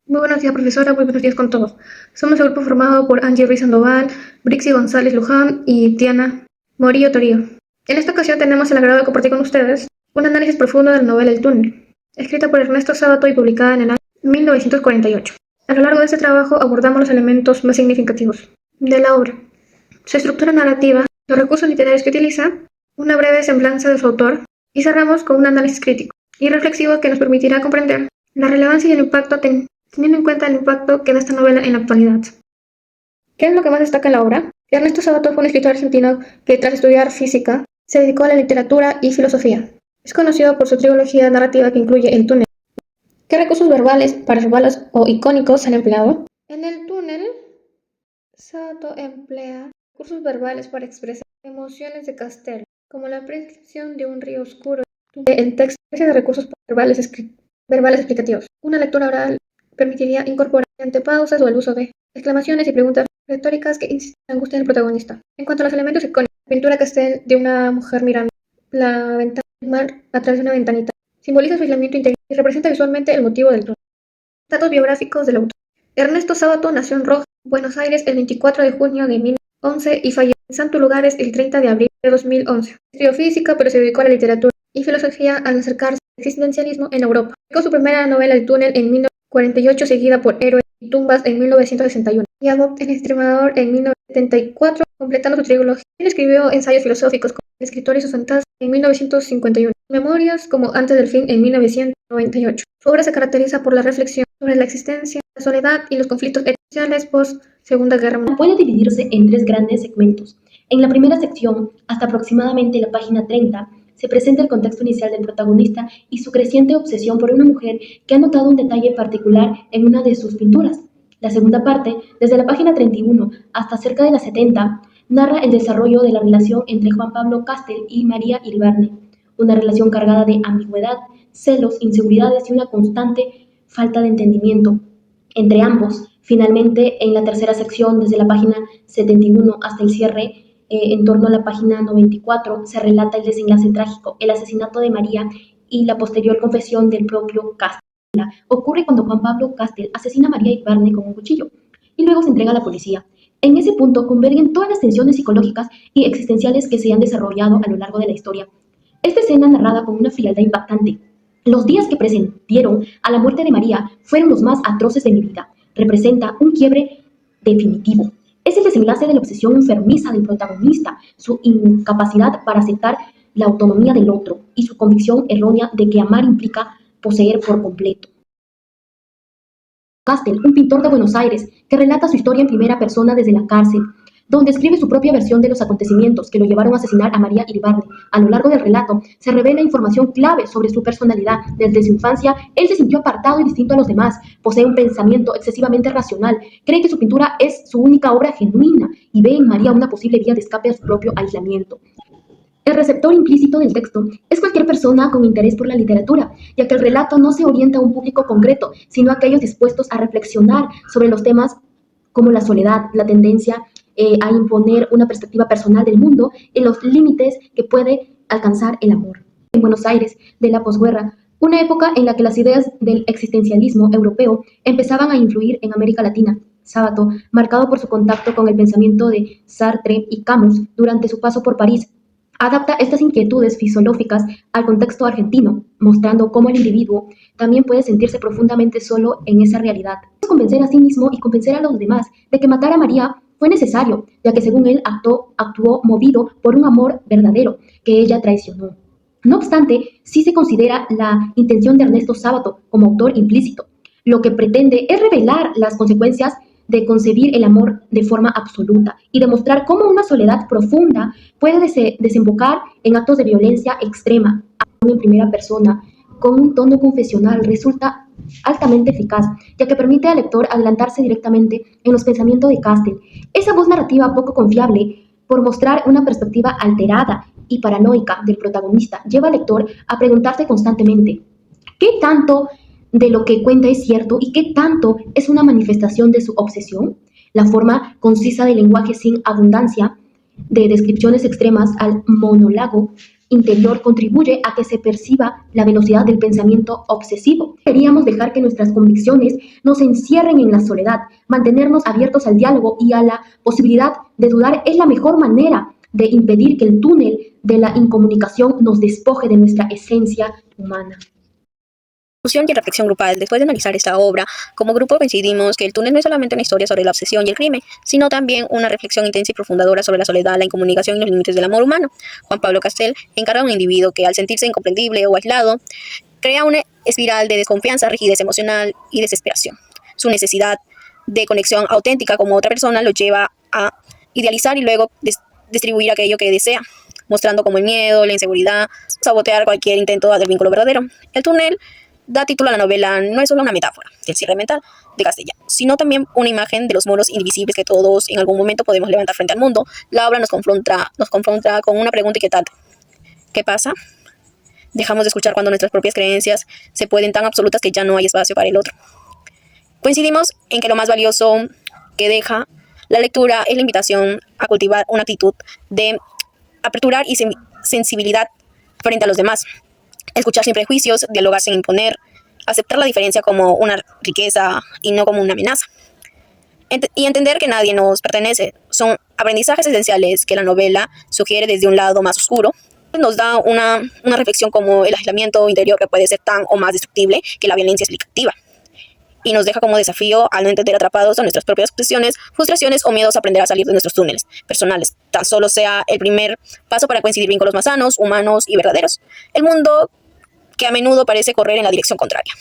Muy buenos días, profesora. Muy buenos días con todos. Somos el grupo formado por Angie Ruiz Sandoval, Brixie González Luján y Diana Morillo Torío. En esta ocasión tenemos el agrado de compartir con ustedes un análisis profundo de la novela El túnel, escrita por Ernesto Sábato y publicada en el año 1948. A lo largo de este trabajo abordamos los elementos más significativos de la obra, su estructura narrativa, los recursos literarios que utiliza, una breve semblanza de su autor y cerramos con un análisis crítico y reflexivo que nos permitirá comprender la relevancia y el impacto teniendo en cuenta el impacto que da esta novela en la actualidad. ¿Qué es lo que más destaca en la obra? Ernesto Sabato fue un escritor argentino que, tras estudiar física, se dedicó a la literatura y filosofía. Es conocido por su trilogía narrativa que incluye El túnel. ¿Qué recursos verbales, paraverbales o icónicos se han empleado? En El túnel, Sabato emplea recursos verbales para expresar emociones de Castel, como la prescripción de un río oscuro. El texto carece de recursos verbales explicativos. Una lectura oral permitiría incorporar mediante pausas o el uso de exclamaciones y preguntas retóricas que inciten la angustia del protagonista. En cuanto a los elementos icónicos, la pintura Castel de una mujer mirando la ventana del mar a través de una ventanita simboliza su aislamiento interior y representa visualmente el motivo del túnel. Datos biográficos del autor. Ernesto Sábato nació en Rojas, Buenos Aires, el 24 de junio de 1911 y falleció en Santo Lugares el 30 de abril de 2011. Estudió física, pero se dedicó a la literatura y filosofía al acercarse al existencialismo en Europa. Publicó su primera novela El túnel en 1948, seguida por Héroes y tumbas en 1961, y Abbott el Extremador en 1974, completando su trilogía. Él escribió ensayos filosóficos como El escritor y sus fantasmas en 1951, memorias como Antes del fin en 1998. Su obra se caracteriza por la reflexión sobre la existencia, la soledad y los conflictos existenciales post Segunda Guerra Mundial. Puede dividirse en tres grandes segmentos. En la primera sección, hasta aproximadamente la página 30, se presenta el contexto inicial del protagonista y su creciente obsesión por una mujer que ha notado un detalle particular en una de sus pinturas. La segunda parte, desde la página 31 hasta cerca de la 70, narra el desarrollo de la relación entre Juan Pablo Castel y María Iribarne, una relación cargada de ambigüedad, celos, inseguridades y una constante falta de entendimiento entre ambos. Finalmente, en la tercera sección, desde la página 71 hasta el cierre, en torno a la página 94, se relata el desenlace trágico, el asesinato de María y la posterior confesión del propio Castel. Ocurre cuando Juan Pablo Castel asesina a María Iribarne con un cuchillo y luego se entrega a la policía. En ese punto convergen todas las tensiones psicológicas y existenciales que se han desarrollado a lo largo de la historia. Esta escena narrada con una frialdad impactante. Los días que precedieron a la muerte de María fueron los más atroces de mi vida. Representa un quiebre definitivo. Es el desenlace de la obsesión enfermiza del protagonista, su incapacidad para aceptar la autonomía del otro y su convicción errónea de que amar implica poseer por completo. Castel, un pintor de Buenos Aires, que relata su historia en primera persona desde la cárcel, donde escribe su propia versión de los acontecimientos que lo llevaron a asesinar a María Iribarne. A lo largo del relato se revela información clave sobre su personalidad. Desde su infancia, él se sintió apartado y distinto a los demás, posee un pensamiento excesivamente racional, cree que su pintura es su única obra genuina y ve en María una posible vía de escape a su propio aislamiento. El receptor implícito del texto es cualquier persona con interés por la literatura, ya que el relato no se orienta a un público concreto, sino a aquellos dispuestos a reflexionar sobre los temas como la soledad, la tendencia a imponer una perspectiva personal del mundo y los límites que puede alcanzar el amor. En Buenos Aires, de la posguerra, una época en la que las ideas del existencialismo europeo empezaban a influir en América Latina. Sábato, marcado por su contacto con el pensamiento de Sartre y Camus durante su paso por París, adapta estas inquietudes filosóficas al contexto argentino, mostrando cómo el individuo también puede sentirse profundamente solo en esa realidad. Convencer a sí mismo y convencer a los demás de que matar a María fue necesario, ya que según él actuó movido por un amor verdadero que ella traicionó. No obstante, sí se considera la intención de Ernesto Sábato como autor implícito. Lo que pretende es revelar las consecuencias de concebir el amor de forma absoluta y demostrar cómo una soledad profunda puede desembocar en actos de violencia extrema. En primera persona, con un tono confesional, resulta altamente eficaz, ya que permite al lector adelantarse directamente en los pensamientos de Castel. Esa voz narrativa poco confiable, por mostrar una perspectiva alterada y paranoica del protagonista, lleva al lector a preguntarse constantemente: ¿qué tanto de lo que cuenta es cierto y qué tanto es una manifestación de su obsesión? La forma concisa del lenguaje sin abundancia de descripciones extremas al monólogo interior contribuye a que se perciba la velocidad del pensamiento obsesivo. Queríamos dejar que nuestras convicciones nos encierren en la soledad. Mantenernos abiertos al diálogo y a la posibilidad de dudar es la mejor manera de impedir que el túnel de la incomunicación nos despoje de nuestra esencia humana. Discusión y reflexión grupal. Después de analizar esta obra, como grupo coincidimos que El túnel no es solamente una historia sobre la obsesión y el crimen, sino también una reflexión intensa y profundadora sobre la soledad, la incomunicación y los límites del amor humano. Juan Pablo Castel encarga a un individuo que, al sentirse incomprendible o aislado, crea una espiral de desconfianza, rigidez emocional y desesperación. Su necesidad de conexión auténtica como otra persona lo lleva a idealizar y luego distribuir aquello que desea, mostrando como el miedo, la inseguridad, sabotear cualquier intento del vínculo verdadero. El túnel da título a la novela, no es solo una metáfora del cierre mental de Castellano, sino también una imagen de los muros indivisibles que todos en algún momento podemos levantar frente al mundo. La obra nos confronta con una pregunta inquietante. ¿Qué pasa? Dejamos de escuchar cuando nuestras propias creencias se pueden tan absolutas que ya no hay espacio para el otro. Coincidimos en que lo más valioso que deja la lectura es la invitación a cultivar una actitud de apertura y sensibilidad frente a los demás. Escuchar sin prejuicios, dialogar sin imponer, aceptar la diferencia como una riqueza y no como una amenaza. Y entender que nadie nos pertenece son aprendizajes esenciales que la novela sugiere desde un lado más oscuro. Nos da una reflexión como el aislamiento interior que puede ser tan o más destructible que la violencia explicativa. Y nos deja como desafío al no entender atrapados a nuestras propias obsesiones, frustraciones o miedos a aprender a salir de nuestros túneles personales. Tan solo sea el primer paso para coincidir vínculos más sanos, humanos y verdaderos. El mundo que a menudo parece correr en la dirección contraria.